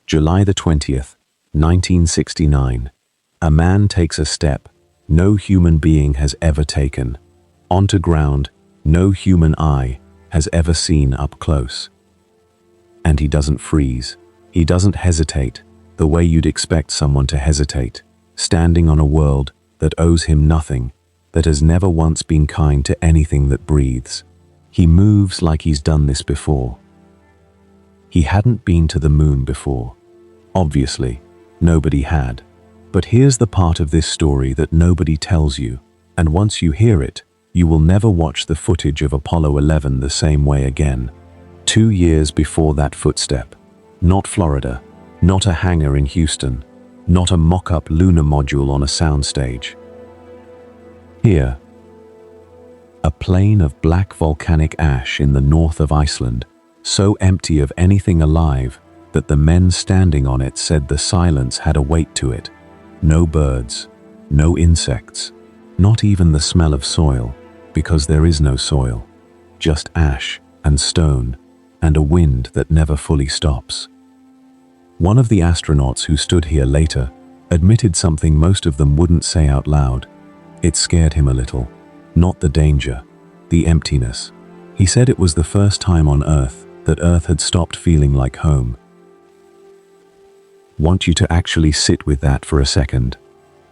July the 20th, 1969. A man takes a step no human being has ever taken, onto ground no human eye has ever seen up close. And he doesn't freeze. He doesn't hesitate the way you'd expect someone to hesitate, standing on a world that owes him nothing, that has never once been kind to anything that breathes. He moves like he's done this before. He hadn't been to the moon before. Obviously, nobody had. But here's the part of this story that nobody tells you, and once you hear it, you will never watch the footage of Apollo 11 the same way again. 2 years before that footstep. Not Florida, not a hangar in Houston, not a mock-up lunar module on a soundstage. Here, a plain of black volcanic ash in the north of Iceland, so empty of anything alive that the men standing on it said the silence had a weight to it. No birds, no insects, not even the smell of soil, because there is no soil, just ash and stone and a wind that never fully stops. One of the astronauts who stood here later admitted something most of them wouldn't say out loud. It scared him a little, not the danger, the emptiness. He said it was the first time on Earth that Earth had stopped feeling like home. Want you to actually sit with that for a second,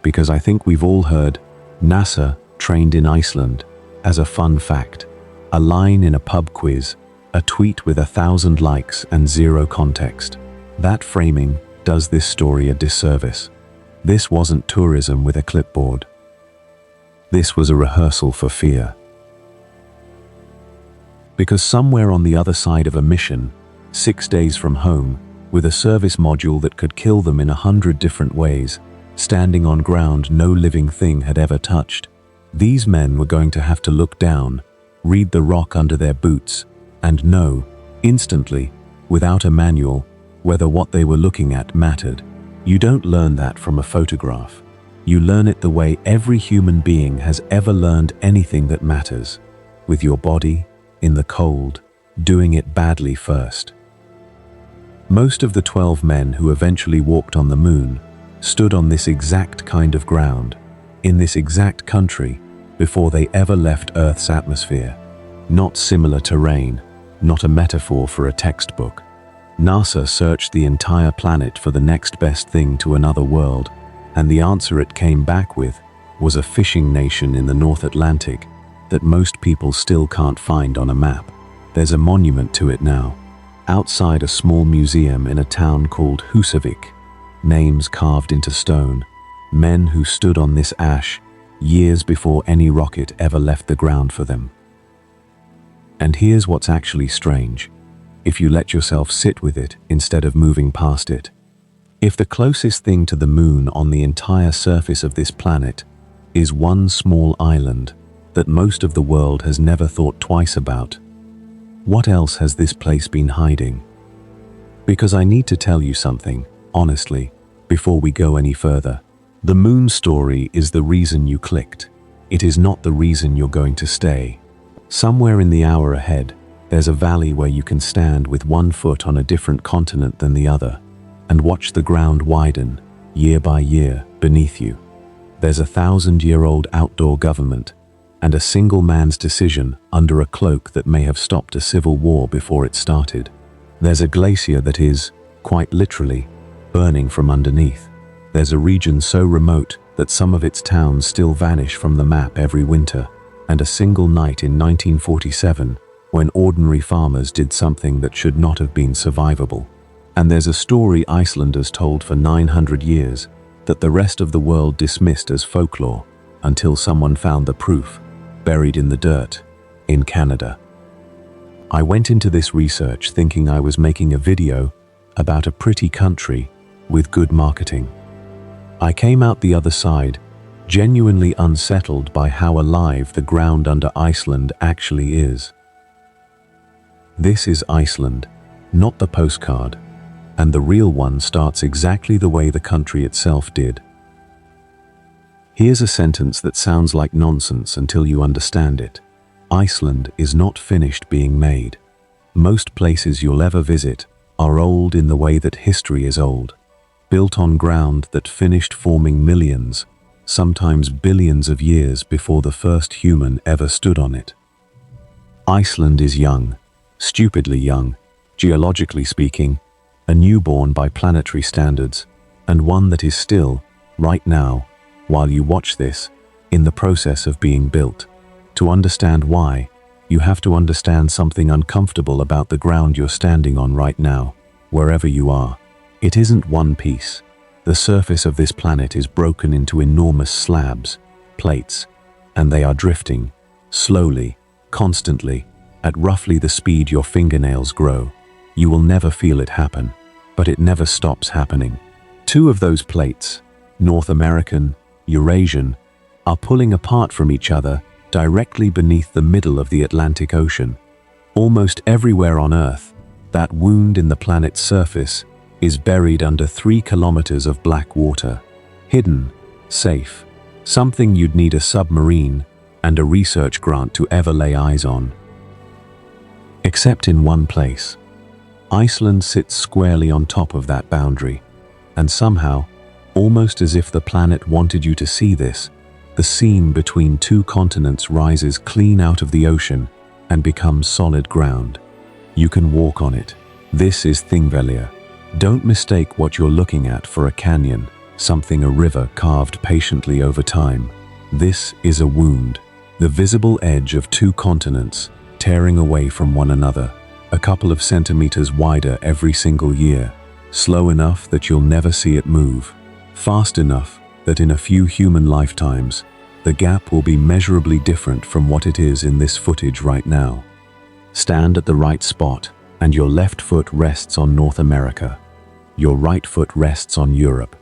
because I think we've all heard NASA trained in Iceland as a fun fact, a line in a pub quiz, a tweet with 1,000 likes and zero context. That framing does this story a disservice. This wasn't tourism with a clipboard. This was a rehearsal for fear. Because somewhere on the other side of a mission, 6 days from home, with a service module that could kill them in 100 different ways, standing on ground no living thing had ever touched, these men were going to have to look down, read the rock under their boots, and know, instantly, without a manual, whether what they were looking at mattered. You don't learn that from a photograph. You learn it the way every human being has ever learned anything that matters, with your body, in the cold, doing it badly first. Most of the 12 men who eventually walked on the moon stood on this exact kind of ground, in this exact country, before they ever left Earth's atmosphere. Not similar terrain, not a metaphor for a textbook. NASA searched the entire planet for the next best thing to another world, and the answer it came back with was a fishing nation in the North Atlantic that most people still can't find on a map. There's a monument to it now, outside a small museum in a town called Húsavík, names carved into stone, men who stood on this ash years before any rocket ever left the ground for them. And here's what's actually strange, if you let yourself sit with it instead of moving past it. If the closest thing to the moon on the entire surface of this planet is one small island that most of the world has never thought twice about, what else has this place been hiding? Because I need to tell you something, honestly, before we go any further. The moon story is the reason you clicked. It is not the reason you're going to stay. Somewhere in the hour ahead, there's a valley where you can stand with one foot on a different continent than the other and watch the ground widen, year by year, beneath you. There's a 1,000-year-old outdoor government and a single man's decision under a cloak that may have stopped a civil war before it started. There's a glacier that is, quite literally, burning from underneath. There's a region so remote that some of its towns still vanish from the map every winter, and a single night in 1947 when ordinary farmers did something that should not have been survivable. And there's a story Icelanders told for 900 years that the rest of the world dismissed as folklore until someone found the proof, buried in the dirt, in Canada. I went into this research thinking I was making a video about a pretty country with good marketing. I came out the other side genuinely unsettled by how alive the ground under Iceland actually is. This is Iceland, not the postcard, and the real one starts exactly the way the country itself did. Here's a sentence that sounds like nonsense until you understand it. Iceland is not finished being made. Most places you'll ever visit are old in the way that history is old, built on ground that finished forming millions, sometimes billions of years before the first human ever stood on it. Iceland is young, stupidly young, geologically speaking, a newborn by planetary standards, and one that is still, right now, while you watch this, in the process of being built. To understand why, you have to understand something uncomfortable about the ground you're standing on right now, wherever you are. It isn't one piece. The surface of this planet is broken into enormous slabs, plates, and they are drifting, slowly, constantly, at roughly the speed your fingernails grow. You will never feel it happen, but it never stops happening. Two of those plates, North American, Eurasian, are pulling apart from each other directly beneath the middle of the Atlantic Ocean. Almost everywhere on Earth, that wound in the planet's surface is buried under 3 kilometers of black water. Hidden, safe, something you'd need a submarine and a research grant to ever lay eyes on. Except in one place. Iceland sits squarely on top of that boundary, and somehow, almost as if the planet wanted you to see this, the seam between 2 continents rises clean out of the ocean and becomes solid ground. You can walk on it. This is Þingvellir. Don't mistake what you're looking at for a canyon, something a river carved patiently over time. This is a wound, the visible edge of 2 continents tearing away from one another, a couple of centimeters wider every single year, slow enough that you'll never see it move, fast enough that in a few human lifetimes, the gap will be measurably different from what it is in this footage right now. Stand at the right spot, and your left foot rests on North America. Your right foot rests on Europe.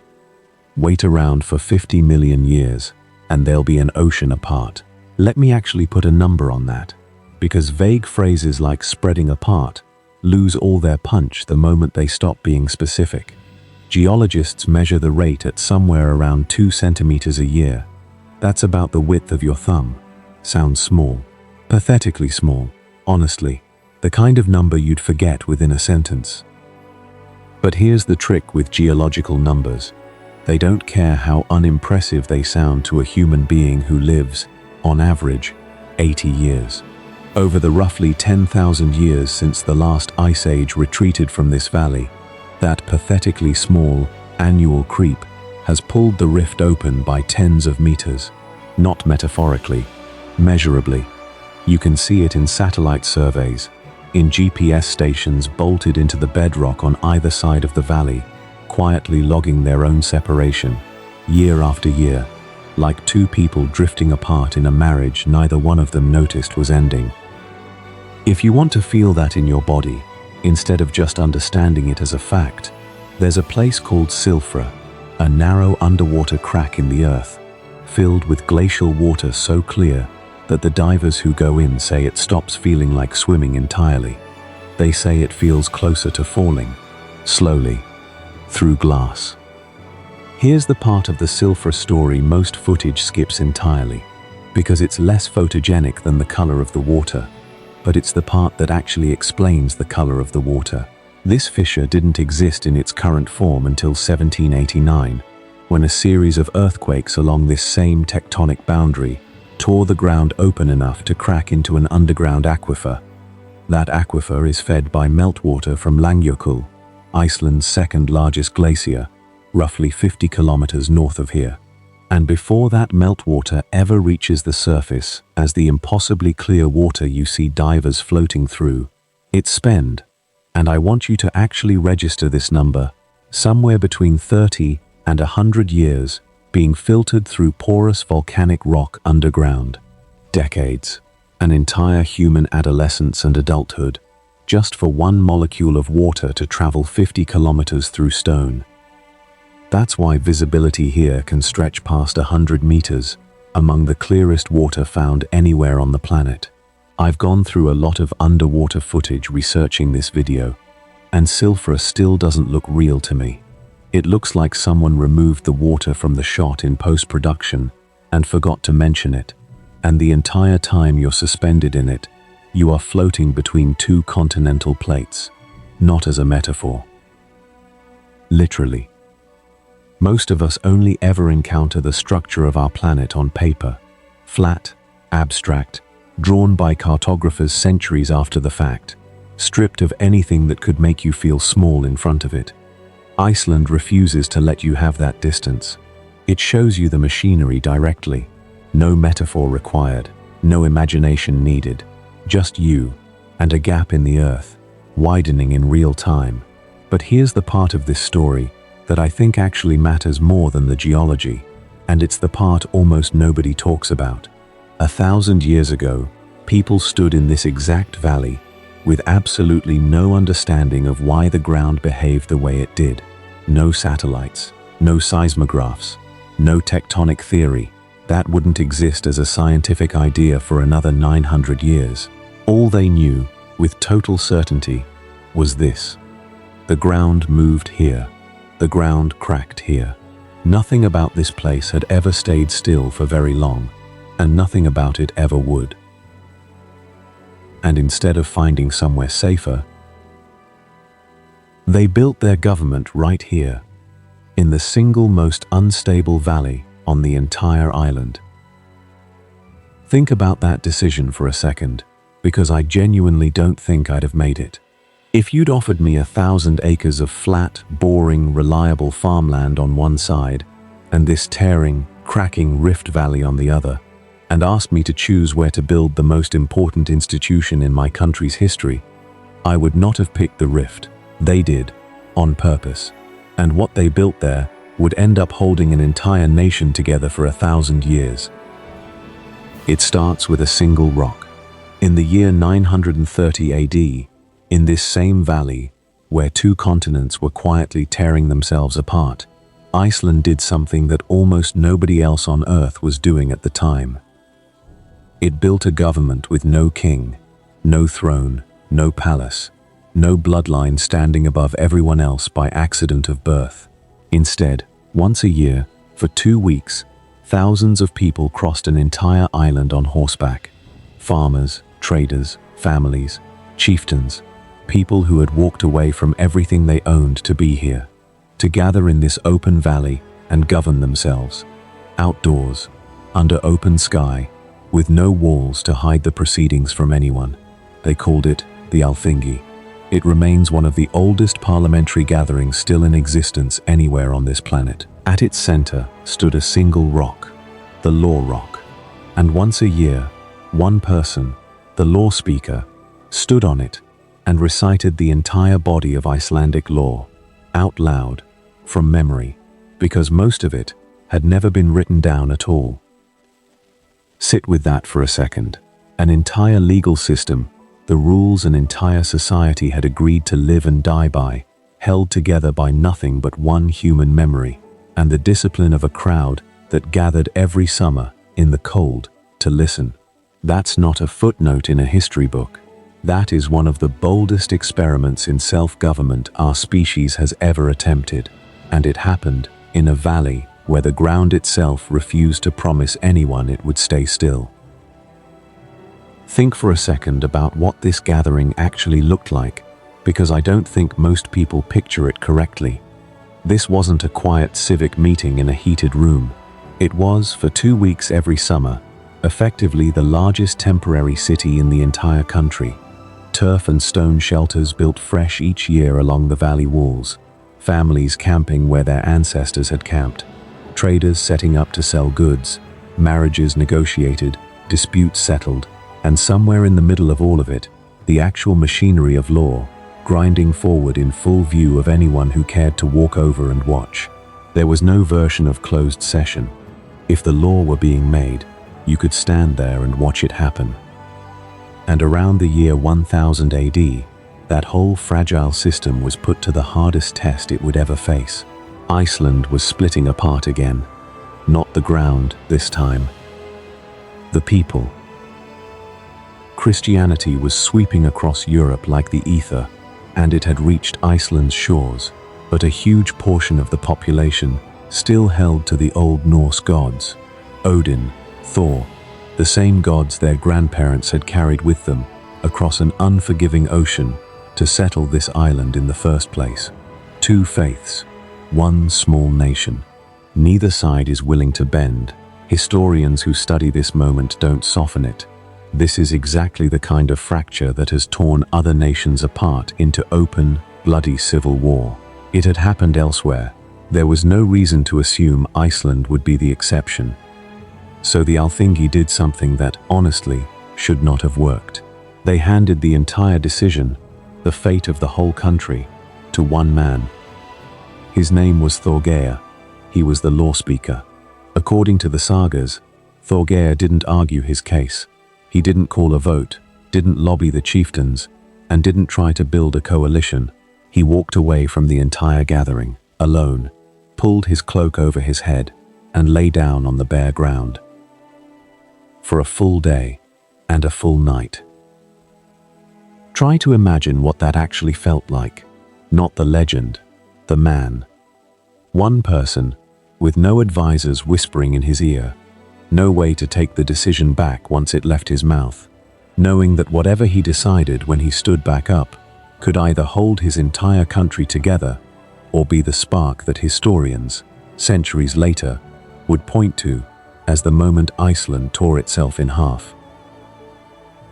Wait around for 50 million years, and there'll be an ocean apart. Let me actually put a number on that, because vague phrases like spreading apart lose all their punch the moment they stop being specific. Geologists measure the rate at somewhere around 2 centimeters a year. That's about the width of your thumb. Sounds small. Pathetically small, honestly. The kind of number you'd forget within a sentence. But here's the trick with geological numbers. They don't care how unimpressive they sound to a human being who lives, on average, 80 years. Over the roughly 10,000 years since the last ice age retreated from this valley, that pathetically small, annual creep has pulled the rift open by tens of meters. Not metaphorically, measurably. You can see it in satellite surveys, in GPS stations bolted into the bedrock on either side of the valley, quietly logging their own separation, year after year, like 2 people drifting apart in a marriage neither one of them noticed was ending. If you want to feel that in your body, instead of just understanding it as a fact, there's a place called Silfra, a narrow underwater crack in the earth, filled with glacial water so clear that the divers who go in say it stops feeling like swimming entirely. They say it feels closer to falling, slowly, through glass. Here's the part of the Silfra story most footage skips entirely, because it's less photogenic than the color of the water, but it's the part that actually explains the color of the water. This fissure didn't exist in its current form until 1789, when a series of earthquakes along this same tectonic boundary tore the ground open enough to crack into an underground aquifer. That aquifer is fed by meltwater from Vatnajökull, Iceland's second largest glacier, roughly 50 kilometers north of here. And before that meltwater ever reaches the surface as the impossibly clear water you see divers floating through, it's spent, and I want you to actually register this number, somewhere between 30 and 100 years, being filtered through porous volcanic rock underground. Decades, an entire human adolescence and adulthood, just for one molecule of water to travel 50 kilometers through stone. That's why visibility here can stretch past 100 meters, among the clearest water found anywhere on the planet. I've gone through a lot of underwater footage researching this video, and Silfra still doesn't look real to me. It looks like someone removed the water from the shot in post-production and forgot to mention it, and the entire time you're suspended in it, you are floating between 2 continental plates. not as a metaphor. Literally. Most of us only ever encounter the structure of our planet on paper, flat, abstract, drawn by cartographers centuries after the fact, stripped of anything that could make you feel small in front of it. Iceland refuses to let you have that distance. It shows you the machinery directly. No metaphor required, no imagination needed, just you and a gap in the earth, widening in real time. But here's the part of this story that I think actually matters more than the geology, and it's the part almost nobody talks about. 1,000 years ago, people stood in this exact valley with absolutely no understanding of why the ground behaved the way it did. No satellites, no seismographs, no tectonic theory. That wouldn't exist as a scientific idea for another 900 years. All they knew, with total certainty, was this: the ground moved here. The ground cracked here. Nothing about this place had ever stayed still for very long, and nothing about it ever would. And instead of finding somewhere safer, they built their government right here, in the single most unstable valley on the entire island. Think about that decision for a second, because I genuinely don't think I'd have made it. If you'd offered me 1,000 acres of flat, boring, reliable farmland on one side, and this tearing, cracking rift valley on the other, and asked me to choose where to build the most important institution in my country's history, I would not have picked the rift. They did, on purpose. And what they built there would end up holding an entire nation together for 1,000 years. It starts with a single rock. In the year 930 AD, in this same valley, where two continents were quietly tearing themselves apart, Iceland did something that almost nobody else on Earth was doing at the time. It built a government with no king, no throne, no palace, no bloodline standing above everyone else by accident of birth. Instead, once a year, for 2 weeks, thousands of people crossed an entire island on horseback. Farmers, traders, families, chieftains, people who had walked away from everything they owned to be here, to gather in this open valley and govern themselves. Outdoors, under open sky, with no walls to hide the proceedings from anyone. They called it the Alþingi. It remains one of the oldest parliamentary gatherings still in existence anywhere on this planet. At its center stood a single rock, the Law Rock. And once a year, one person, the law speaker, stood on it and recited the entire body of Icelandic law, out loud, from memory, because most of it had never been written down at all. Sit with that for a second. An entire legal system, the rules an entire society had agreed to live and die by, held together by nothing but one human memory, and the discipline of a crowd that gathered every summer in the cold to listen. That's not a footnote in a history book. That is one of the boldest experiments in self-government our species has ever attempted, and it happened in a valley where the ground itself refused to promise anyone it would stay still. Think for a second about what this gathering actually looked like, because I don't think most people picture it correctly. This wasn't a quiet civic meeting in a heated room. It was, for 2 weeks every summer, effectively the largest temporary city in the entire country. Turf and stone shelters built fresh each year along the valley walls, families camping where their ancestors had camped, traders setting up to sell goods, marriages negotiated, disputes settled, and somewhere in the middle of all of it, the actual machinery of law, grinding forward in full view of anyone who cared to walk over and watch. There was no version of closed session. If the law were being made, you could stand there and watch it happen. And around the year 1000 AD, that whole fragile system was put to the hardest test it would ever face. Iceland was splitting apart again. Not the ground this time. The people. Christianity was sweeping across Europe like the ether, and it had reached Iceland's shores, but a huge portion of the population still held to the Old Norse gods. Odin, Thor, the same gods their grandparents had carried with them across an unforgiving ocean to settle this island in the first place. Two faiths, one small nation. Neither side is willing to bend. Historians who study this moment don't soften it. This is exactly the kind of fracture that has torn other nations apart into open, bloody civil war. It had happened elsewhere. There was no reason to assume Iceland would be the exception. So the Alþingi did something that, honestly, should not have worked. They handed the entire decision, the fate of the whole country, to one man. His name was Þorgeir. He was the law speaker. According to the Sagas, Þorgeir didn't argue his case. He didn't call a vote, didn't lobby the chieftains, and didn't try to build a coalition. He walked away from the entire gathering, alone, pulled his cloak over his head, and lay down on the bare ground. For a full day and a full night. Try to imagine what that actually felt like. Not the legend, the man. One person, with no advisors whispering in his ear, no way to take the decision back once it left his mouth, knowing that whatever he decided when he stood back up could either hold his entire country together or be the spark that historians, centuries later, would point to as the moment Iceland tore itself in half.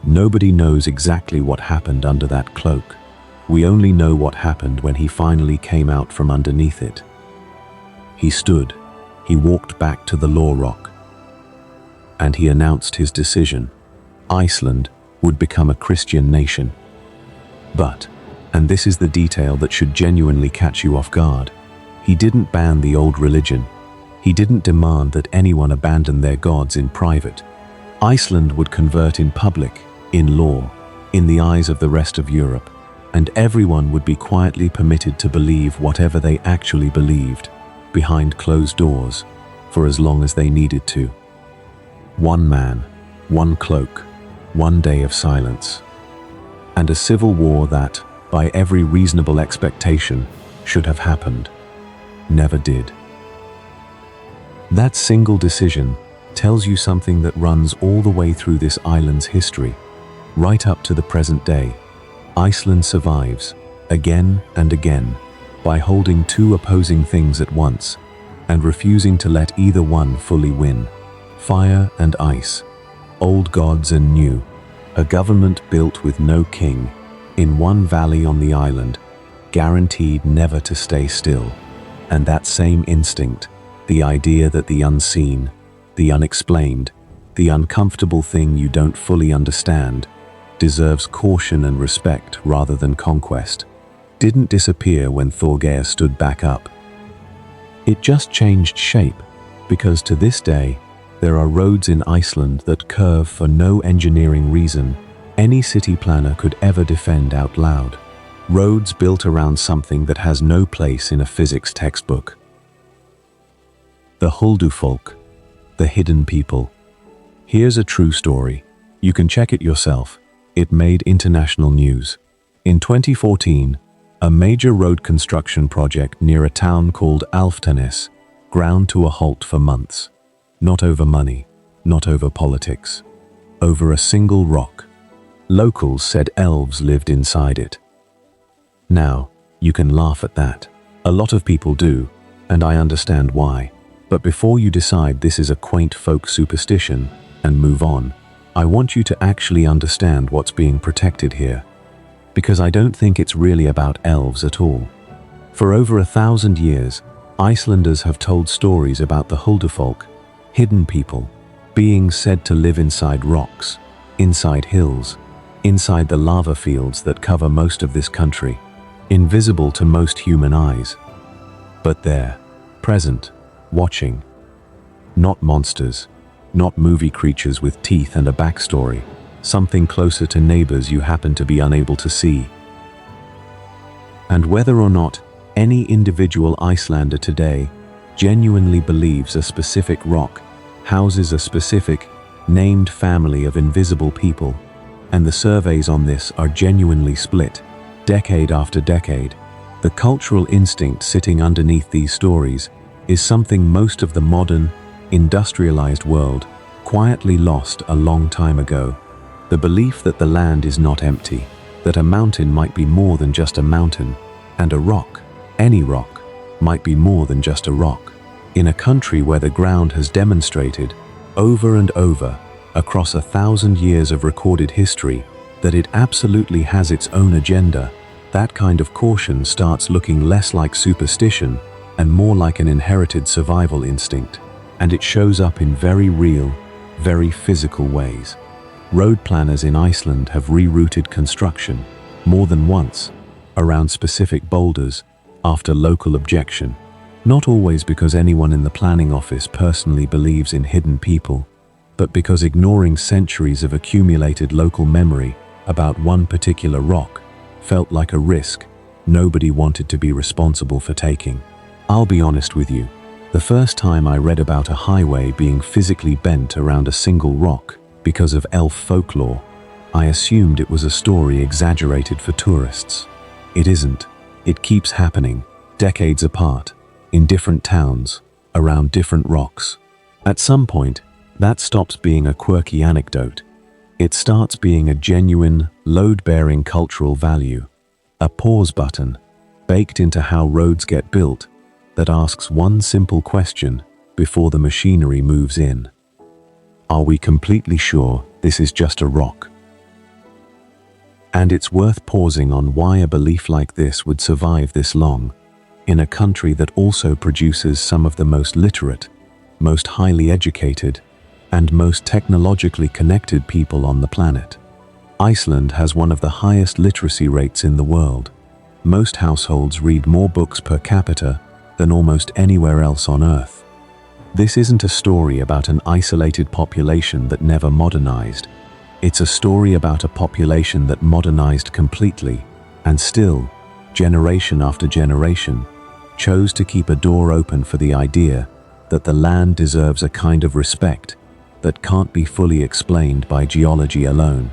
Nobody knows exactly what happened under that cloak. We only know what happened when he finally came out from underneath it. He stood, he walked back to the law rock, and he announced his decision. Iceland would become a Christian nation. But, and this is the detail that should genuinely catch you off guard, he didn't ban the old religion. He didn't demand that anyone abandon their gods in private. Iceland would convert in public, in law, in the eyes of the rest of Europe, and everyone would be quietly permitted to believe whatever they actually believed, behind closed doors, for as long as they needed to. One man, one cloak, one day of silence, and a civil war that, by every reasonable expectation, should have happened, never did. That single decision tells you something that runs all the way through this island's history, right up to the present day. Iceland survives, again and again, by holding two opposing things at once, and refusing to let either one fully win. Fire and ice, old gods and new, a government built with no king, in one valley on the island, guaranteed never to stay still. And that same instinct, the idea that the unseen, the unexplained, the uncomfortable thing you don't fully understand, deserves caution and respect rather than conquest, didn't disappear when Þorgeir stood back up. It just changed shape, because to this day, there are roads in Iceland that curve for no engineering reason any city planner could ever defend out loud. Roads built around something that has no place in a physics textbook. The Huldufólk, the hidden people. Here's a true story. You can check it yourself. It made international news. In 2014, a major road construction project near a town called Artemis ground to a halt for months. Not over money, not over politics, over a single rock. Locals said elves lived inside it. Now, you can laugh at that. A lot of people do, and I understand why. But before you decide this is a quaint folk superstition and move on, I want you to actually understand what's being protected here. Because I don't think it's really about elves at all. For over 1,000 years, Icelanders have told stories about the Huldufólk, hidden people, beings said to live inside rocks, inside hills, inside the lava fields that cover most of this country, invisible to most human eyes. But there, present, watching. Not monsters, not movie creatures with teeth and a backstory, something closer to neighbors you happen to be unable to see. And whether or not any individual Icelander today genuinely believes a specific rock houses a specific, named family of invisible people, and the surveys on this are genuinely split, decade after decade, the cultural instinct sitting underneath these stories is something most of the modern, industrialized world quietly lost a long time ago. The belief that the land is not empty, that a mountain might be more than just a mountain, and a rock, any rock, might be more than just a rock. In a country where the ground has demonstrated, over and over, across 1,000 years of recorded history, that it absolutely has its own agenda, that kind of caution starts looking less like superstition and more like an inherited survival instinct, and it shows up in very real, very physical ways. Road planners in Iceland have rerouted construction, more than once, around specific boulders, after local objection, not always because anyone in the planning office personally believes in hidden people, but because ignoring centuries of accumulated local memory about one particular rock felt like a risk nobody wanted to be responsible for taking. I'll be honest with you, the first time I read about a highway being physically bent around a single rock because of elf folklore, I assumed it was a story exaggerated for tourists. It isn't. It keeps happening, decades apart, in different towns, around different rocks. At some point, that stops being a quirky anecdote. It starts being a genuine, load-bearing cultural value, a pause button, baked into how roads get built, that asks one simple question before the machinery moves in. Are we completely sure this is just a rock? And it's worth pausing on why a belief like this would survive this long, in a country that also produces some of the most literate, most highly educated, and most technologically connected people on the planet. Iceland has one of the highest literacy rates in the world. Most households read more books per capita than almost anywhere else on Earth. This isn't a story about an isolated population that never modernized. It's a story about a population that modernized completely, and still, generation after generation, chose to keep a door open for the idea that the land deserves a kind of respect that can't be fully explained by geology alone.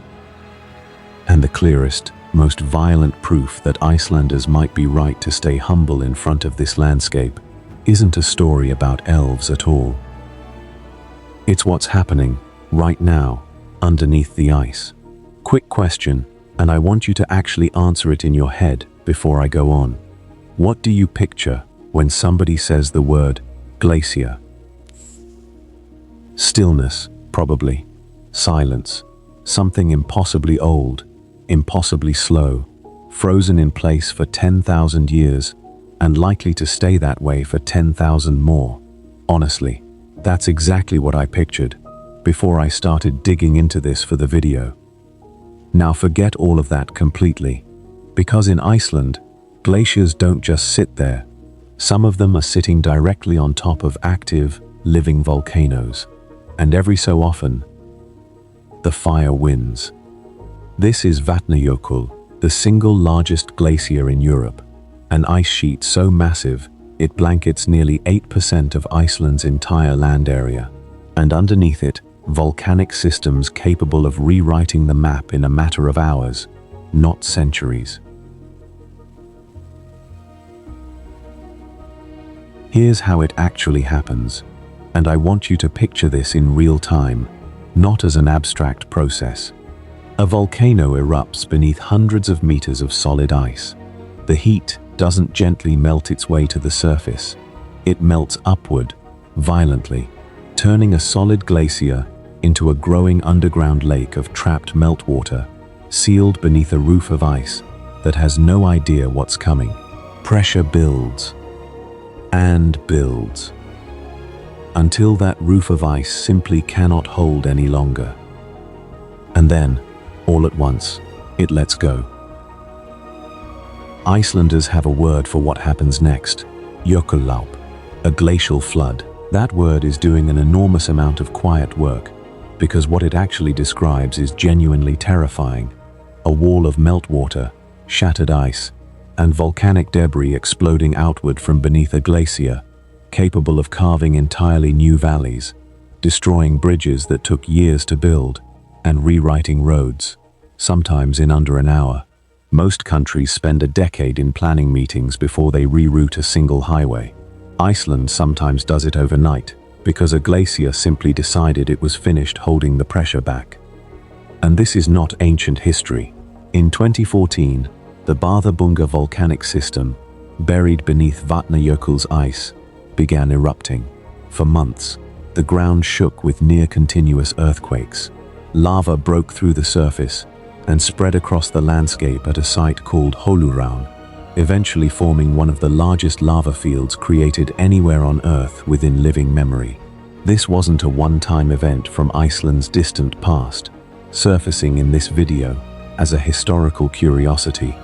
And the clearest, most violent proof that Icelanders might be right to stay humble in front of this landscape isn't a story about elves at all. It's what's happening, right now, underneath the ice. Quick question, and I want you to actually answer it in your head before I go on. What do you picture when somebody says the word glacier? Stillness, probably. Silence. Something impossibly old, impossibly slow, frozen in place for 10,000 years, and likely to stay that way for 10,000 more. Honestly, that's exactly what I pictured before I started digging into this for the video. Now forget all of that completely, because in Iceland, glaciers don't just sit there. Some of them are sitting directly on top of active, living volcanoes, and every so often, the fire wins. This is Vatnajökull, the single largest glacier in Europe, an ice sheet so massive it blankets nearly 8% of Iceland's entire land area, and underneath it, volcanic systems capable of rewriting the map in a matter of hours, not centuries. Here's how it actually happens, and I want you to picture this in real time, not as an abstract process. A volcano erupts beneath hundreds of meters of solid ice. The heat doesn't gently melt its way to the surface. It melts upward, violently, turning a solid glacier into a growing underground lake of trapped meltwater, sealed beneath a roof of ice that has no idea what's coming. Pressure builds and builds until that roof of ice simply cannot hold any longer. And then, all at once, it lets go. Icelanders have a word for what happens next: Jökulhlaup, a glacial flood. That word is doing an enormous amount of quiet work, because what it actually describes is genuinely terrifying. A wall of meltwater, shattered ice, and volcanic debris exploding outward from beneath a glacier, capable of carving entirely new valleys, destroying bridges that took years to build, and rewriting roads, sometimes in under an hour. Most countries spend a decade in planning meetings before they reroute a single highway. Iceland sometimes does it overnight, because a glacier simply decided it was finished holding the pressure back. And this is not ancient history. In 2014, the Bæðarbunga volcanic system, buried beneath Vatnajökull's ice, began erupting. For months, the ground shook with near-continuous earthquakes. Lava broke through the surface and spread across the landscape at a site called Huldufólk, eventually forming one of the largest lava fields created anywhere on Earth within living memory. This wasn't a one-time event from Iceland's distant past, surfacing in this video as a historical curiosity.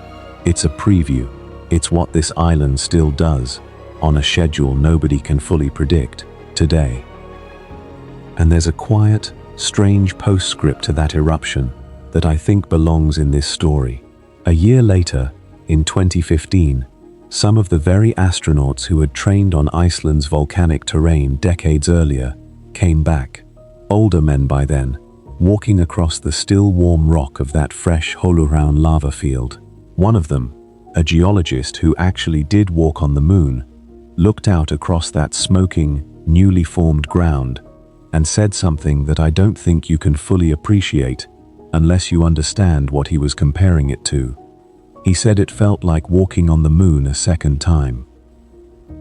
It's a preview. It's what this island still does, on a schedule nobody can fully predict, today. And there's a quiet, strange postscript to that eruption that I think belongs in this story. A year later, in 2015, some of the very astronauts who had trained on Iceland's volcanic terrain decades earlier came back, older men by then, walking across the still warm rock of that fresh Huldufólk lava field. One of them, a geologist who actually did walk on the moon, looked out across that smoking, newly formed ground and said something that I don't think you can fully appreciate unless you understand what he was comparing it to. He said it felt like walking on the moon a second time.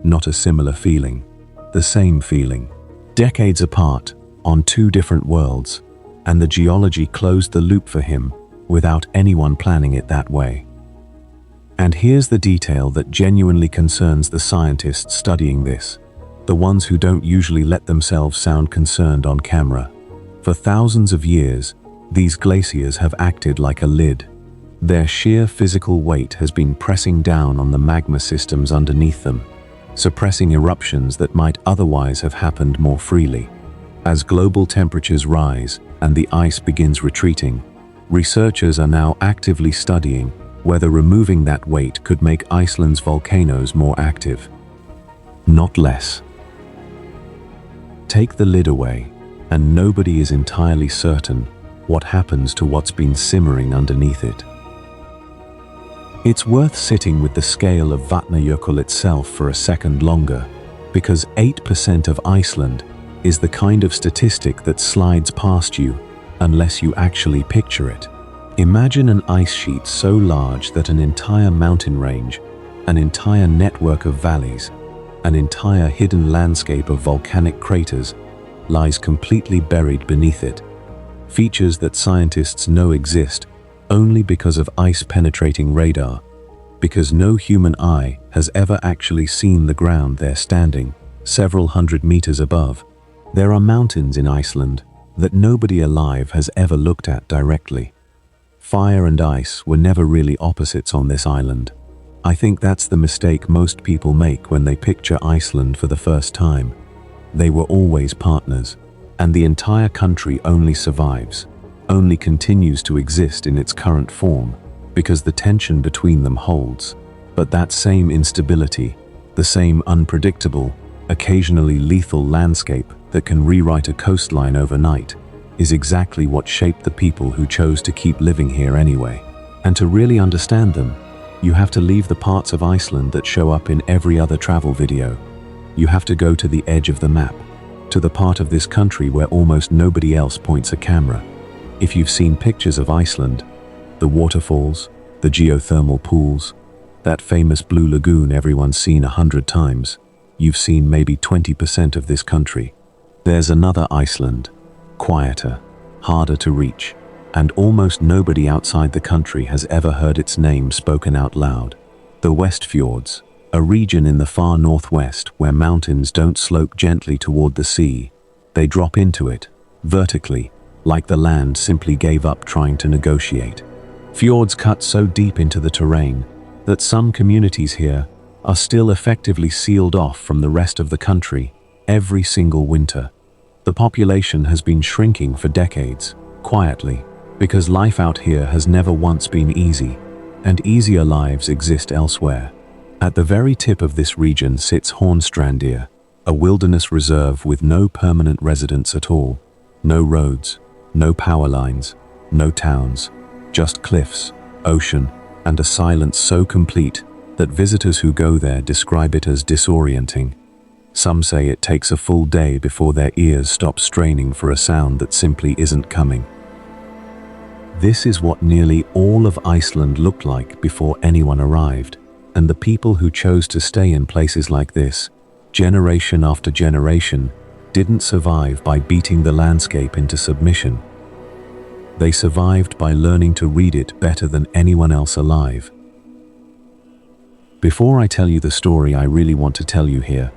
Not a similar feeling, the same feeling. Decades apart, on two different worlds, and the geology closed the loop for him without anyone planning it that way. And here's the detail that genuinely concerns the scientists studying this, the ones who don't usually let themselves sound concerned on camera. For thousands of years, these glaciers have acted like a lid. Their sheer physical weight has been pressing down on the magma systems underneath them, suppressing eruptions that might otherwise have happened more freely. As global temperatures rise and the ice begins retreating, researchers are now actively studying whether removing that weight could make Iceland's volcanoes more active, not less. Take the lid away, and nobody is entirely certain what happens to what's been simmering underneath it. It's worth sitting with the scale of Vatnajökull itself for a second longer, because 8% of Iceland is the kind of statistic that slides past you unless you actually picture it. Imagine an ice sheet so large that an entire mountain range, an entire network of valleys, an entire hidden landscape of volcanic craters lies completely buried beneath it. Features that scientists know exist only because of ice-penetrating radar, because no human eye has ever actually seen the ground they're standing several hundred meters above. There are mountains in Iceland that nobody alive has ever looked at directly. Fire and ice were never really opposites on this island. I think that's the mistake most people make when they picture Iceland for the first time. They were always partners, and the entire country only survives, only continues to exist in its current form, because the tension between them holds. But that same instability, the same unpredictable, occasionally lethal landscape that can rewrite a coastline overnight, is exactly what shaped the people who chose to keep living here anyway. And to really understand them, you have to leave the parts of Iceland that show up in every other travel video. You have to go to the edge of the map, to the part of this country where almost nobody else points a camera. If you've seen pictures of Iceland, the waterfalls, the geothermal pools, that famous blue lagoon everyone's seen 100 times, you've seen maybe 20% of this country. There's another Iceland, quieter, harder to reach, and almost nobody outside the country has ever heard its name spoken out loud. The Westfjords, a region in the far northwest where mountains don't slope gently toward the sea, they drop into it, vertically, like the land simply gave up trying to negotiate. Fjords cut so deep into the terrain that some communities here are still effectively sealed off from the rest of the country every single winter. The population has been shrinking for decades, quietly, because life out here has never once been easy, and easier lives exist elsewhere. At the very tip of this region sits Hornstrandir, a wilderness reserve with no permanent residents at all, no roads, no power lines, no towns, just cliffs, ocean, and a silence so complete that visitors who go there describe it as disorienting. Some say it takes a full day before their ears stop straining for a sound that simply isn't coming. This is what nearly all of Iceland looked like before anyone arrived, and the people who chose to stay in places like this, generation after generation, didn't survive by beating the landscape into submission. They survived by learning to read it better than anyone else alive. Before I tell you the story I really want to tell you here,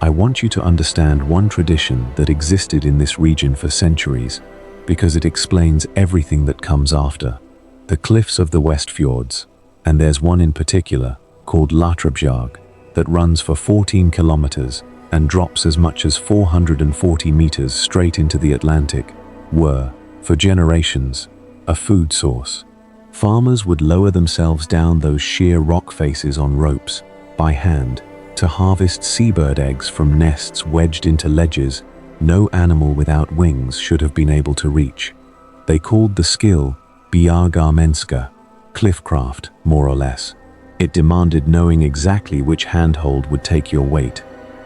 I want you to understand one tradition that existed in this region for centuries, because it explains everything that comes after. The cliffs of the Westfjords, and there's one in particular, called Látrabjarg, that runs for 14 kilometers and drops as much as 440 meters straight into the Atlantic, were, for generations, a food source. Farmers would lower themselves down those sheer rock faces on ropes, by hand, to harvest seabird eggs from nests wedged into ledges no animal without wings should have been able to reach. They called the skill bjargarmenska, cliffcraft, more or less. It demanded knowing exactly which handhold would take your weight,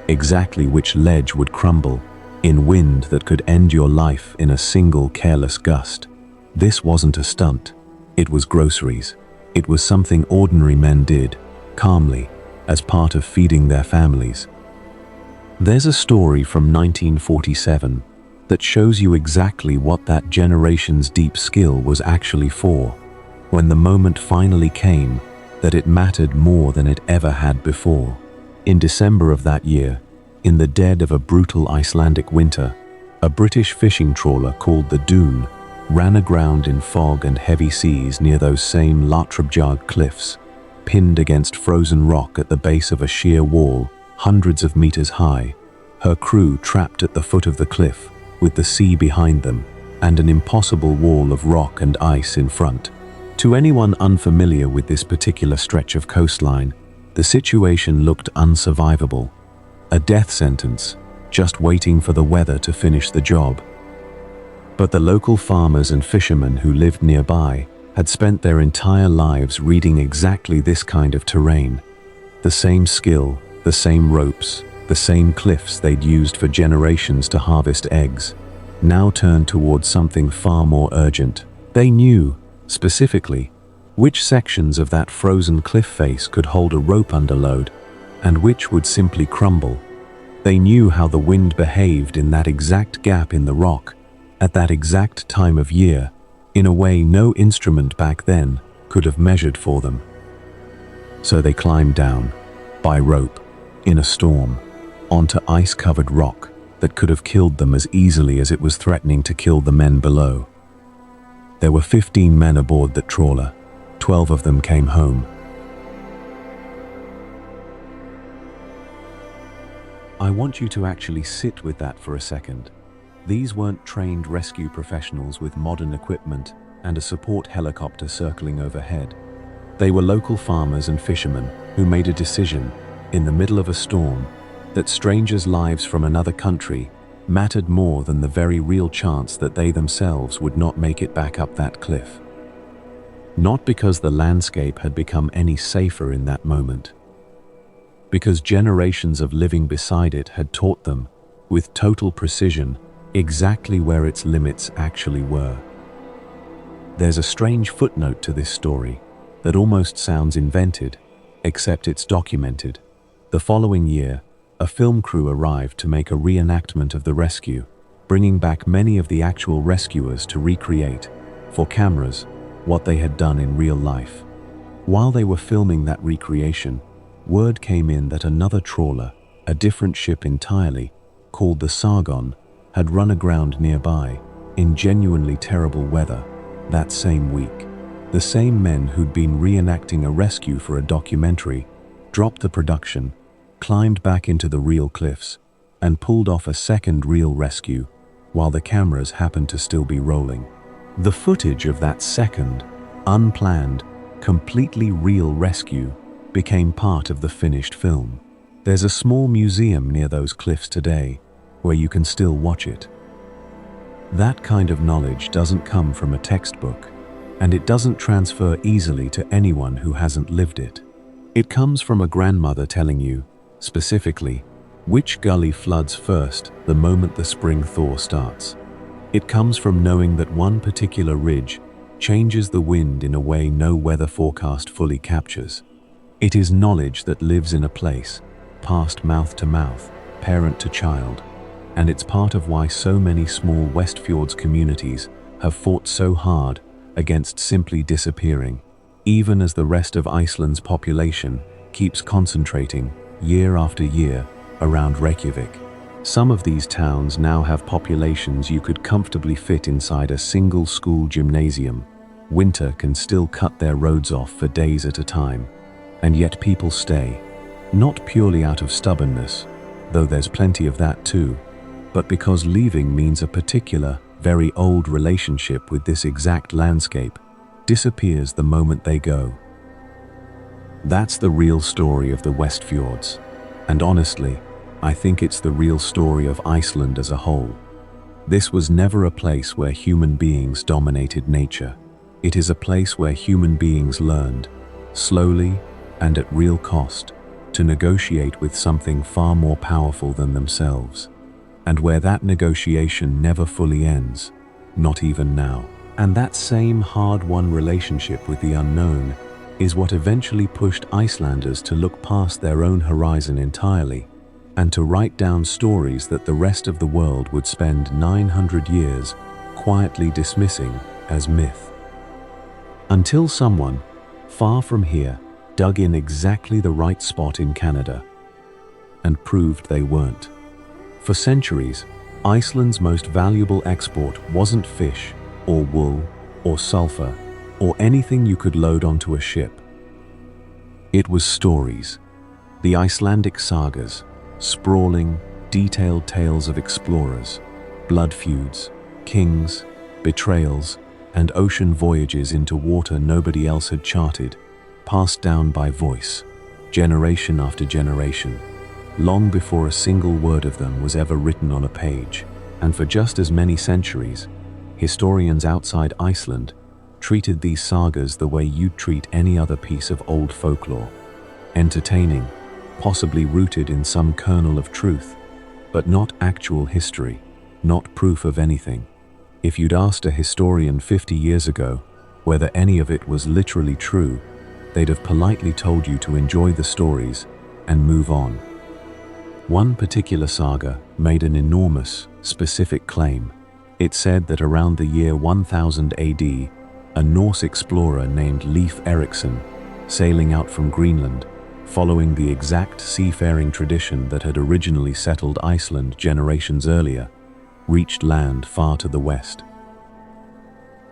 exactly which ledge would crumble, in wind that could end your life in a single careless gust. This wasn't a stunt. It was groceries. It was something ordinary men did, calmly, as part of feeding their families. There's a story from 1947 that shows you exactly what that generation's deep skill was actually for, when the moment finally came that it mattered more than it ever had before. In December of that year, in the dead of a brutal Icelandic winter, a British fishing trawler called the Dune ran aground in fog and heavy seas near those same Látrabjarg cliffs, pinned against frozen rock at the base of a sheer wall hundreds of meters high, her crew trapped at the foot of the cliff with the sea behind them and an impossible wall of rock and ice in front. To anyone unfamiliar with this particular stretch of coastline, the situation looked unsurvivable. A death sentence, just waiting for the weather to finish the job. But the local farmers and fishermen who lived nearby had spent their entire lives reading exactly this kind of terrain. The same skill, the same ropes, the same cliffs they'd used for generations to harvest eggs, now turned towards something far more urgent. They knew, specifically, which sections of that frozen cliff face could hold a rope under load, and which would simply crumble. They knew how the wind behaved in that exact gap in the rock, at that exact time of year, in a way no instrument back then could have measured for them. So they climbed down, by rope, in a storm, onto ice-covered rock that could have killed them as easily as it was threatening to kill the men below. There were 15 men aboard that trawler. 12 of them came home. I want you to actually sit with that for a second. These weren't trained rescue professionals with modern equipment and a support helicopter circling overhead. They were local farmers and fishermen who made a decision, in the middle of a storm, that strangers' lives from another country mattered more than the very real chance that they themselves would not make it back up that cliff. Not because the landscape had become any safer in that moment, because generations of living beside it had taught them, with total precision, exactly where its limits actually were. There's a strange footnote to this story that almost sounds invented, except it's documented. The following year, a film crew arrived to make a reenactment of the rescue, bringing back many of the actual rescuers to recreate, for cameras, what they had done in real life. While they were filming that recreation, word came in that another trawler, a different ship entirely, called the Sagas, had run aground nearby, in genuinely terrible weather, that same week. The same men who'd been reenacting a rescue for a documentary dropped the production, climbed back into the real cliffs, and pulled off a second real rescue, while the cameras happened to still be rolling. The footage of that second, unplanned, completely real rescue became part of the finished film. There's a small museum near those cliffs today, where you can still watch it. That kind of knowledge doesn't come from a textbook, and it doesn't transfer easily to anyone who hasn't lived it. It comes from a grandmother telling you, specifically, which gully floods first the moment the spring thaw starts. It comes from knowing that one particular ridge, changes the wind in a way no weather forecast fully captures. It is knowledge that lives in a place, passed mouth to mouth, parent to child, and it's part of why so many small Westfjords communities have fought so hard against simply disappearing, even as the rest of Iceland's population keeps concentrating year after year around Reykjavik. Some of these towns now have populations you could comfortably fit inside a single school gymnasium. Winter can still cut their roads off for days at a time, and yet people stay, not purely out of stubbornness, though there's plenty of that too, but because leaving means a particular, very old relationship with this exact landscape disappears the moment they go. That's the real story of the Westfjords, and honestly, I think it's the real story of Iceland as a whole. This was never a place where human beings dominated nature. It is a place where human beings learned, slowly and at real cost, to negotiate with something far more powerful than themselves, and where that negotiation never fully ends, not even now. And that same hard-won relationship with the unknown is what eventually pushed Icelanders to look past their own horizon entirely and to write down stories that the rest of the world would spend 900 years quietly dismissing as myth. Until someone, far from here, dug in exactly the right spot in Canada and proved they weren't. For centuries, Iceland's most valuable export wasn't fish or wool or sulfur or anything you could load onto a ship. It was stories, the Icelandic sagas, sprawling, detailed tales of explorers, blood feuds, kings, betrayals, and ocean voyages into water nobody else had charted, passed down by voice, generation after generation, long before a single word of them was ever written on a page. And for just as many centuries, historians outside Iceland treated these sagas the way you'd treat any other piece of old folklore. Entertaining, possibly rooted in some kernel of truth, but not actual history, not proof of anything. If you'd asked a historian 50 years ago whether any of it was literally true, they'd have politely told you to enjoy the stories and move on. One particular saga made an enormous, specific claim. It said that around the year 1000 AD, a Norse explorer named Leif Erikson, sailing out from Greenland, following the exact seafaring tradition that had originally settled Iceland generations earlier, reached land far to the west.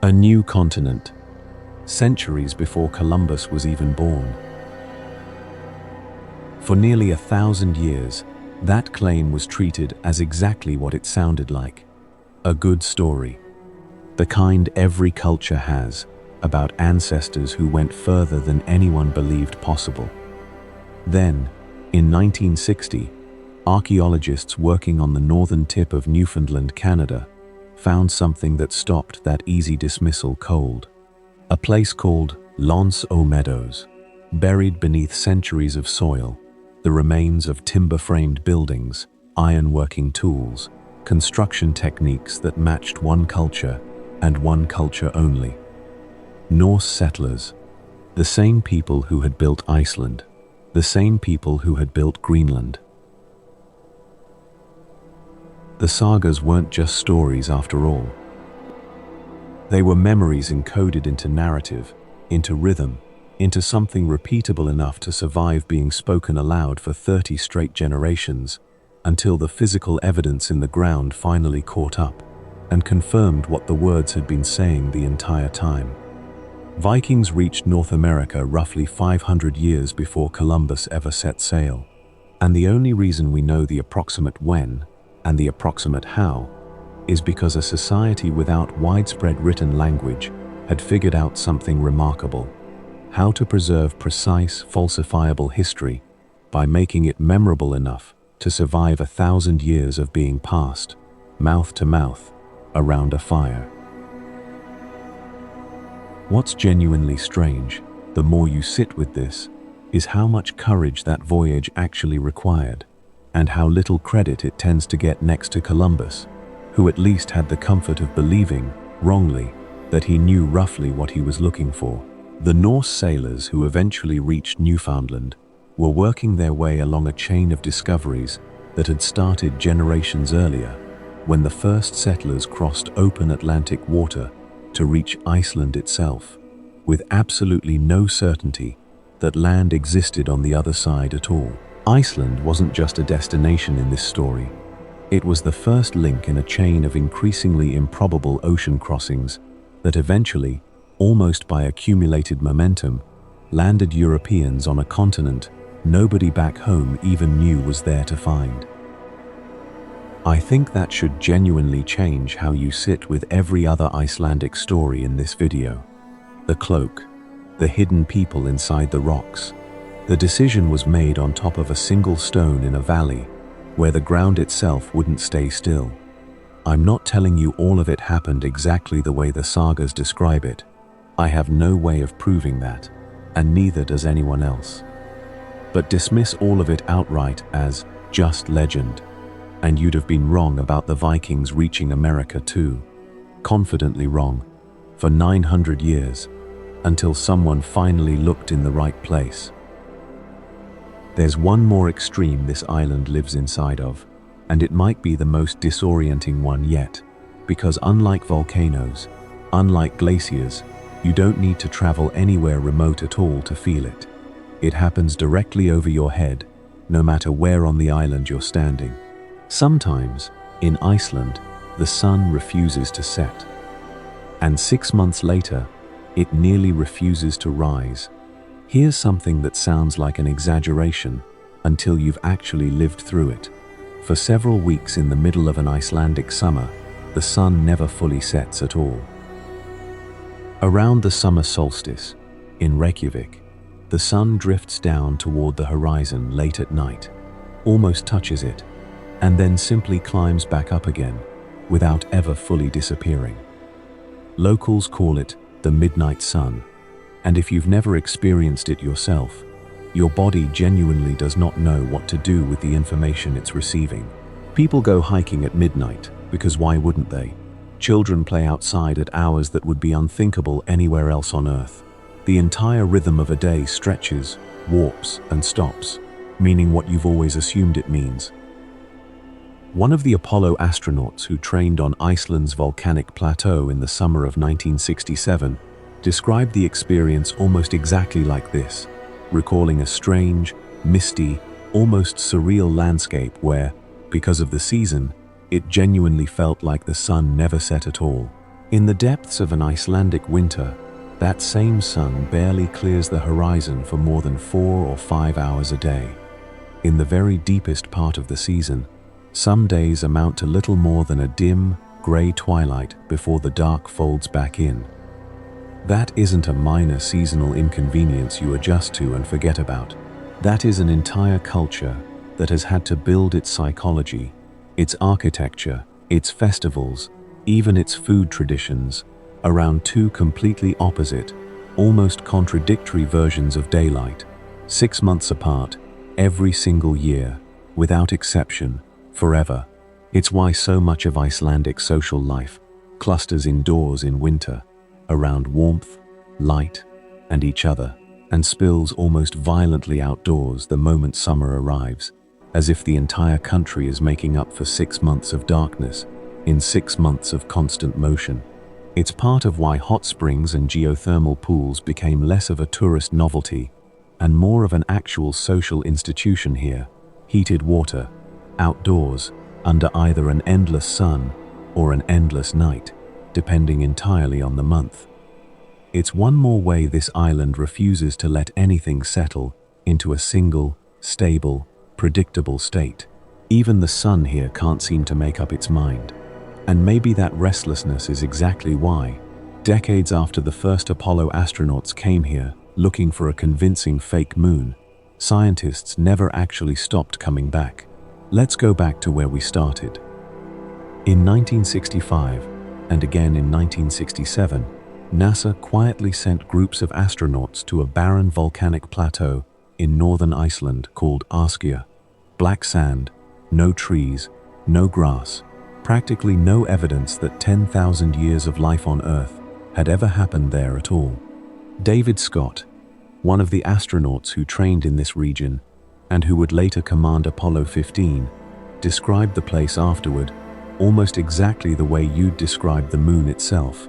A new continent, centuries before Columbus was even born. For nearly 1,000 years, that claim was treated as exactly what it sounded like, a good story, the kind every culture has about ancestors who went further than anyone believed possible. Then, in 1960, archaeologists working on the northern tip of Newfoundland, Canada, found something that stopped that easy dismissal cold. A place called L'Anse aux Meadows, buried beneath centuries of soil, the remains of timber-framed buildings, iron-working tools, construction techniques that matched one culture and one culture only. Norse settlers, the same people who had built Iceland, the same people who had built Greenland. The sagas weren't just stories after all. They were memories encoded into narrative, into rhythm, into something repeatable enough to survive being spoken aloud for 30 straight generations, until the physical evidence in the ground finally caught up and confirmed what the words had been saying the entire time. Vikings reached North America roughly 500 years before Columbus ever set sail, and the only reason we know the approximate when and the approximate how is because a society without widespread written language had figured out something remarkable: how to preserve precise, falsifiable history by making it memorable enough to survive 1,000 years of being passed, mouth to mouth, around a fire. What's genuinely strange, the more you sit with this, is how much courage that voyage actually required, and how little credit it tends to get next to Columbus, who at least had the comfort of believing, wrongly, that he knew roughly what he was looking for. The Norse sailors who eventually reached Newfoundland were working their way along a chain of discoveries that had started generations earlier, when the first settlers crossed open Atlantic water to reach Iceland itself, with absolutely no certainty that land existed on the other side at all. Iceland wasn't just a destination in this story. It was the first link in a chain of increasingly improbable ocean crossings that eventually, almost by accumulated momentum, landed Europeans on a continent nobody back home even knew was there to find. I think that should genuinely change how you sit with every other Icelandic story in this video. The Cloak, the hidden people inside the rocks. The decision was made on top of a single stone in a valley where the ground itself wouldn't stay still. I'm not telling you all of it happened exactly the way the sagas describe it. I have no way of proving that, and neither does anyone else. But dismiss all of it outright as just legend, and you'd have been wrong about the Vikings reaching America too. Confidently wrong, for 900 years, until someone finally looked in the right place. There's one more extreme this island lives inside of, and it might be the most disorienting one yet, because unlike volcanoes, unlike glaciers, you don't need to travel anywhere remote at all to feel it. It happens directly over your head, no matter where on the island you're standing. Sometimes, in Iceland, the sun refuses to set. And 6 months later, it nearly refuses to rise. Here's something that sounds like an exaggeration until you've actually lived through it. For several weeks in the middle of an Icelandic summer, the sun never fully sets at all. Around the summer solstice, in Reykjavik, the sun drifts down toward the horizon late at night, almost touches it, and then simply climbs back up again, without ever fully disappearing. Locals call it the midnight sun, and if you've never experienced it yourself, your body genuinely does not know what to do with the information it's receiving. People go hiking at midnight, because why wouldn't they? Children play outside at hours that would be unthinkable anywhere else on Earth. The entire rhythm of a day stretches, warps, and stops, meaning what you've always assumed it means. One of the Apollo astronauts who trained on Iceland's volcanic plateau in the summer of 1967 described the experience almost exactly like this, recalling a strange, misty, almost surreal landscape where, because of the season, it genuinely felt like the sun never set at all. In the depths of an Icelandic winter, that same sun barely clears the horizon for more than 4 or 5 hours a day. In the very deepest part of the season, some days amount to little more than a dim, grey twilight before the dark folds back in. That isn't a minor seasonal inconvenience you adjust to and forget about. That is an entire culture that has had to build its psychology, its architecture, its festivals, even its food traditions, around two completely opposite, almost contradictory versions of daylight, 6 months apart, every single year, without exception, forever. It's why so much of Icelandic social life clusters indoors in winter, around warmth, light, and each other, and spills almost violently outdoors the moment summer arrives, as if the entire country is making up for 6 months of darkness in 6 months of constant motion. It's part of why hot springs and geothermal pools became less of a tourist novelty and more of an actual social institution here. Heated water, outdoors, under either an endless sun or an endless night, depending entirely on the month. It's one more way this island refuses to let anything settle into a single, stable, predictable state. Even the sun here can't seem to make up its mind. And maybe that restlessness is exactly why, decades after the first Apollo astronauts came here looking for a convincing fake moon, scientists never actually stopped coming back. Let's go back to where we started. In 1965, and again in 1967, NASA quietly sent groups of astronauts to a barren volcanic plateau in northern Iceland called Askja. Black sand, no trees, no grass, practically no evidence that 10,000 years of life on Earth had ever happened there at all. David Scott, one of the astronauts who trained in this region and who would later command Apollo 15, described the place afterward almost exactly the way you'd describe the moon itself.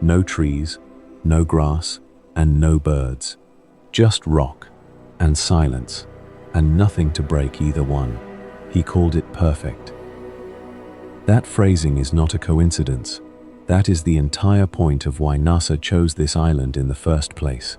No trees, no grass, and no birds. Just rock and silence, and nothing to break either one. He called it perfect. That phrasing is not a coincidence. That is the entire point of why NASA chose this island in the first place.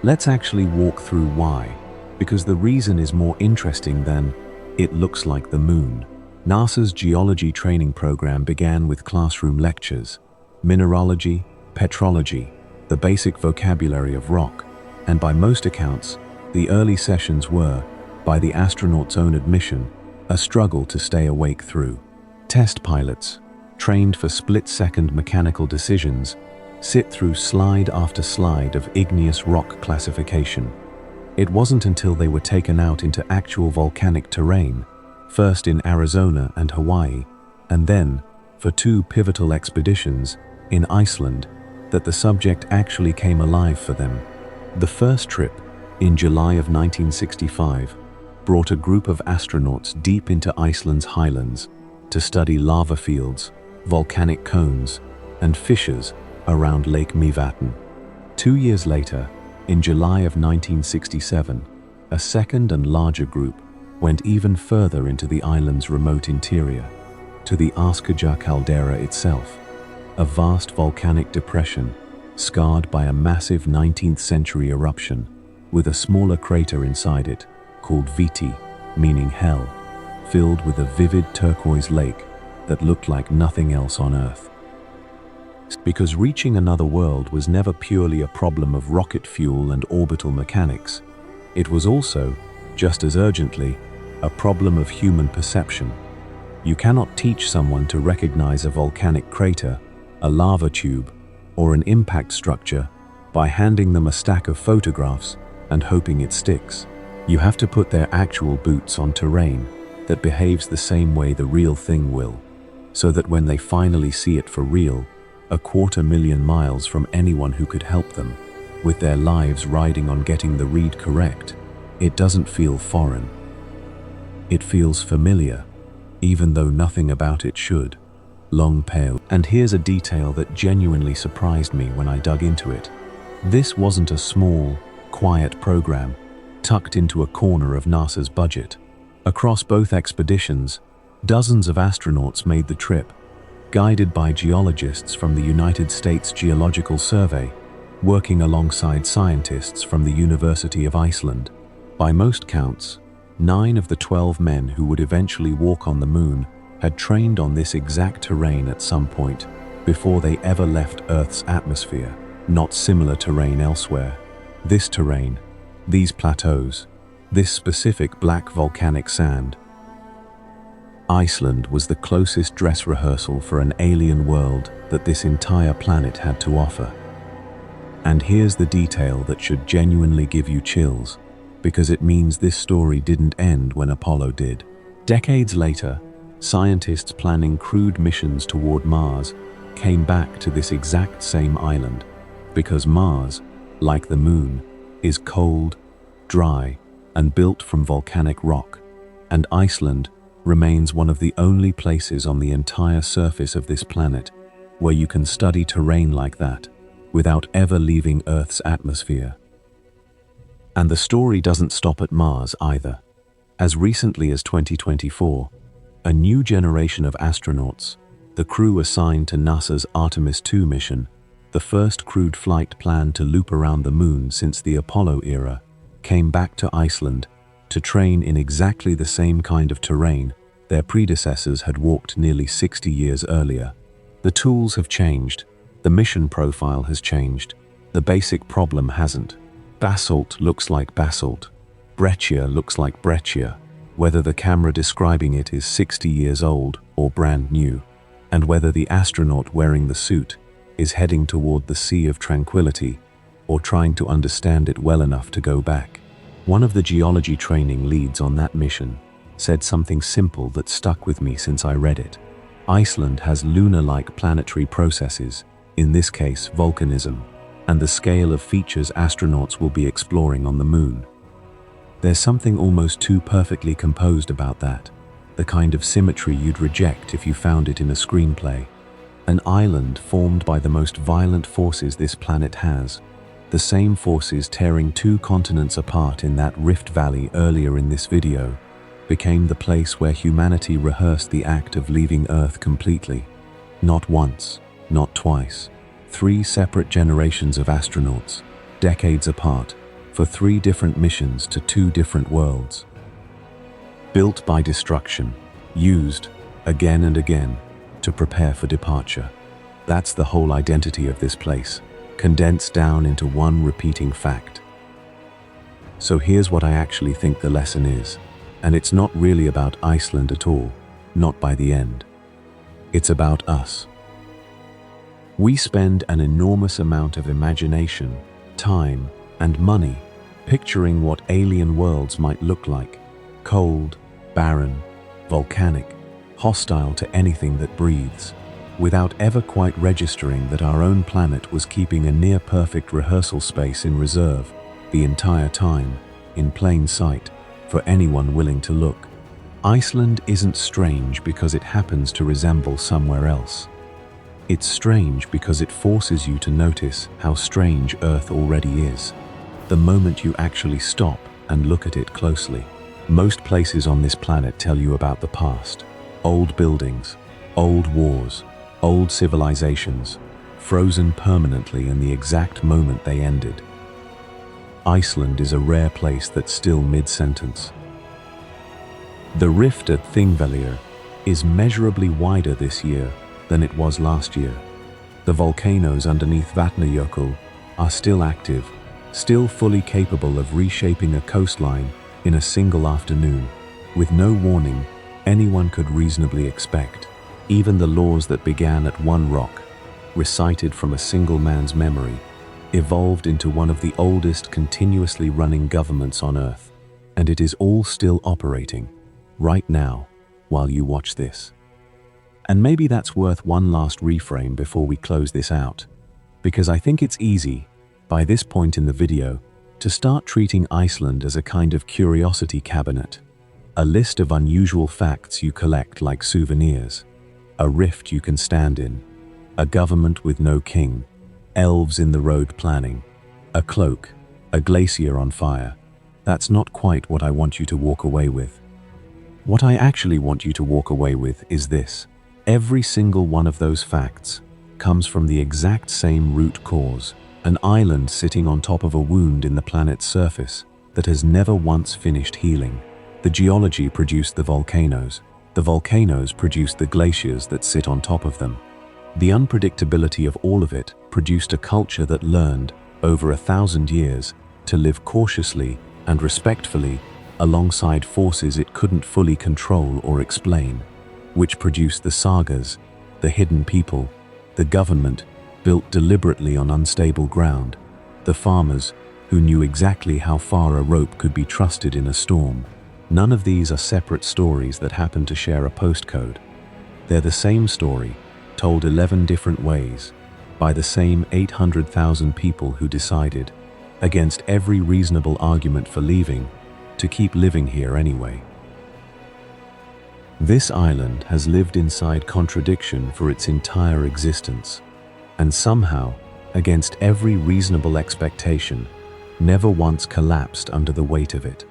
Let's actually walk through why, because the reason is more interesting than "it looks like the moon." NASA's geology training program began with classroom lectures, mineralogy, petrology, the basic vocabulary of rock, and by most accounts, the early sessions were, by the astronauts' own admission, a struggle to stay awake through. Test pilots, trained for split-second mechanical decisions, sit through slide after slide of igneous rock classification. It wasn't until they were taken out into actual volcanic terrain, first in Arizona and Hawaii, and then, for 2 pivotal expeditions, in Iceland, that the subject actually came alive for them. The first trip, in July of 1965, brought a group of astronauts deep into Iceland's highlands to study lava fields, volcanic cones, and fissures around Lake Mývatn. 2 years later, in July of 1967, a second and larger group went even further into the island's remote interior, to the Áskrja caldera itself, a vast volcanic depression scarred by a massive 19th century eruption with a smaller crater inside it called Viti, meaning hell, filled with a vivid turquoise lake that looked like nothing else on Earth. Because reaching another world was never purely a problem of rocket fuel and orbital mechanics, it was also, just as urgently, a problem of human perception. You cannot teach someone to recognize a volcanic crater, a lava tube, or an impact structure by handing them a stack of photographs and hoping it sticks. You have to put their actual boots on terrain that behaves the same way the real thing will, so that when they finally see it for real, 250,000 miles from anyone who could help them, with their lives riding on getting the read correct, it doesn't feel foreign. It feels familiar, even though nothing about it should. Long pale. And here's a detail that genuinely surprised me when I dug into it. This wasn't a small, quiet program tucked into a corner of NASA's budget. Across both expeditions, dozens of astronauts made the trip, guided by geologists from the United States Geological Survey, working alongside scientists from the University of Iceland. By most counts, 9 of the 12 men who would eventually walk on the moon had trained on this exact terrain at some point before they ever left Earth's atmosphere. Not similar terrain elsewhere. This terrain, these plateaus, this specific black volcanic sand. Iceland was the closest dress rehearsal for an alien world that this entire planet had to offer. And here's the detail that should genuinely give you chills, because it means this story didn't end when Apollo did. Decades later, scientists planning crewed missions toward Mars came back to this exact same island, because Mars, like the moon, is cold, dry, and built from volcanic rock, and Iceland remains one of the only places on the entire surface of this planet where you can study terrain like that without ever leaving Earth's atmosphere. And the story doesn't stop at Mars either. As recently as 2024, a new generation of astronauts, the crew assigned to NASA's Artemis 2 mission, the first crewed flight planned to loop around the moon since the Apollo era, came back to Iceland to train in exactly the same kind of terrain their predecessors had walked nearly 60 years earlier. The tools have changed, the mission profile has changed, the basic problem hasn't. Basalt looks like basalt, breccia looks like breccia, whether the camera describing it is 60 years old or brand new, and whether the astronaut wearing the suit is heading toward the Sea of Tranquility or trying to understand it well enough to go back. One of the geology training leads on that mission said something simple that stuck with me since I read it. Iceland has lunar-like planetary processes, in this case volcanism, and the scale of features astronauts will be exploring on the moon. There's something almost too perfectly composed about that, the kind of symmetry you'd reject if you found it in a screenplay. An island formed by the most violent forces this planet has, the same forces tearing two continents apart in that rift valley earlier in this video, became the place where humanity rehearsed the act of leaving Earth completely. Not once, not twice. 3 separate generations of astronauts, decades apart, for 3 different missions to 2 different worlds. Built by destruction, used, again and again, to prepare for departure. That's the whole identity of this place, condensed down into one repeating fact. So here's what I actually think the lesson is. And it's not really about Iceland at all, not by the end. It's about us. We spend an enormous amount of imagination, time, and money picturing what alien worlds might look like: cold, barren, volcanic, hostile to anything that breathes, without ever quite registering that our own planet was keeping a near-perfect rehearsal space in reserve the entire time, in plain sight, for anyone willing to look. Iceland isn't strange because it happens to resemble somewhere else. It's strange because it forces you to notice how strange Earth already is, the moment you actually stop and look at it closely. Most places on this planet tell you about the past. Old buildings, old wars, old civilizations, frozen permanently in the exact moment they ended. Iceland is a rare place that's still mid-sentence. The rift at Þingvellir is measurably wider this year than it was last year. The volcanoes underneath Vatnajökull are still active, still fully capable of reshaping a coastline in a single afternoon, with no warning anyone could reasonably expect. Even the laws that began at one rock, recited from a single man's memory, evolved into one of the oldest continuously running governments on Earth, and it is all still operating, right now, while you watch this. And maybe that's worth one last reframe before we close this out, because I think it's easy, by this point in the video, to start treating Iceland as a kind of curiosity cabinet, a list of unusual facts you collect like souvenirs, a rift you can stand in, a government with no king, elves in the road planning, a cloak, a glacier on fire. That's not quite what I want you to walk away with. What I actually want you to walk away with is this: every single one of those facts comes from the exact same root cause, an island sitting on top of a wound in the planet's surface that has never once finished healing. The geology produced the volcanoes produced the glaciers that sit on top of them. The unpredictability of all of it produced a culture that learned, over 1,000 years, to live cautiously and respectfully alongside forces it couldn't fully control or explain, which produced the Sagas, the hidden people, the government built deliberately on unstable ground, the farmers who knew exactly how far a rope could be trusted in a storm. None of these are separate stories that happen to share a postcode. They're the same story, told 11 different ways, by the same 800,000 people who decided, against every reasonable argument for leaving, to keep living here anyway. This island has lived inside contradiction for its entire existence, and somehow, against every reasonable expectation, never once collapsed under the weight of it.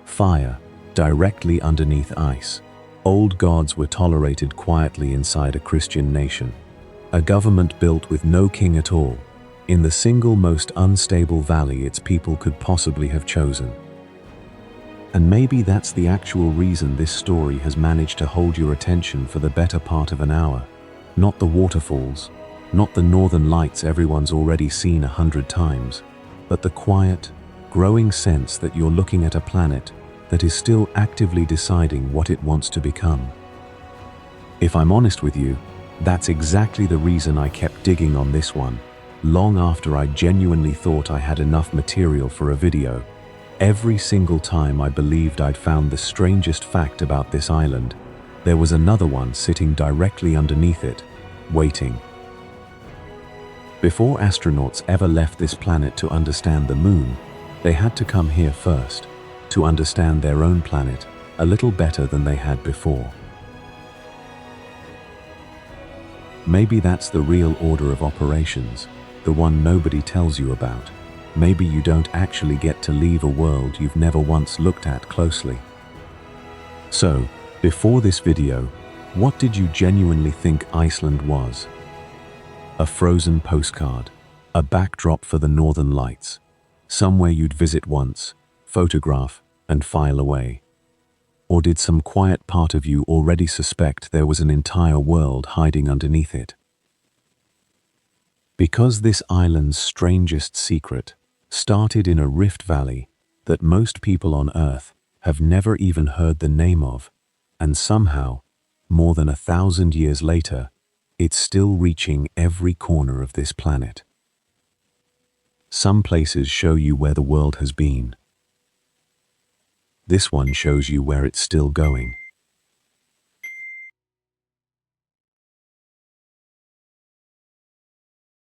Fire, directly underneath ice. Old gods were tolerated quietly inside a Christian nation. A government built with no king at all, in the single most unstable valley its people could possibly have chosen. And maybe that's the actual reason this story has managed to hold your attention for the better part of an hour. Not the waterfalls, not the northern lights everyone's already seen 100 times, but the quiet, growing sense that you're looking at a planet that is still actively deciding what it wants to become. If I'm honest with you, that's exactly the reason I kept digging on this one, long after I genuinely thought I had enough material for a video. Every single time I believed I'd found the strangest fact about this island, there was another one sitting directly underneath it, waiting. Before astronauts ever left this planet to understand the moon, they had to come here first, to understand their own planet a little better than they had before. Maybe that's the real order of operations, the one nobody tells you about. Maybe you don't actually get to leave a world you've never once looked at closely. So, before this video, what did you genuinely think Iceland was? A frozen postcard, a backdrop for the northern lights, somewhere you'd visit once, photograph, and file away? Or did some quiet part of you already suspect there was an entire world hiding underneath it? Because this island's strangest secret started in a rift valley that most people on Earth have never even heard the name of, and somehow, more than 1,000 years later, it's still reaching every corner of this planet. Some places show you where the world has been. This one shows you where it's still going.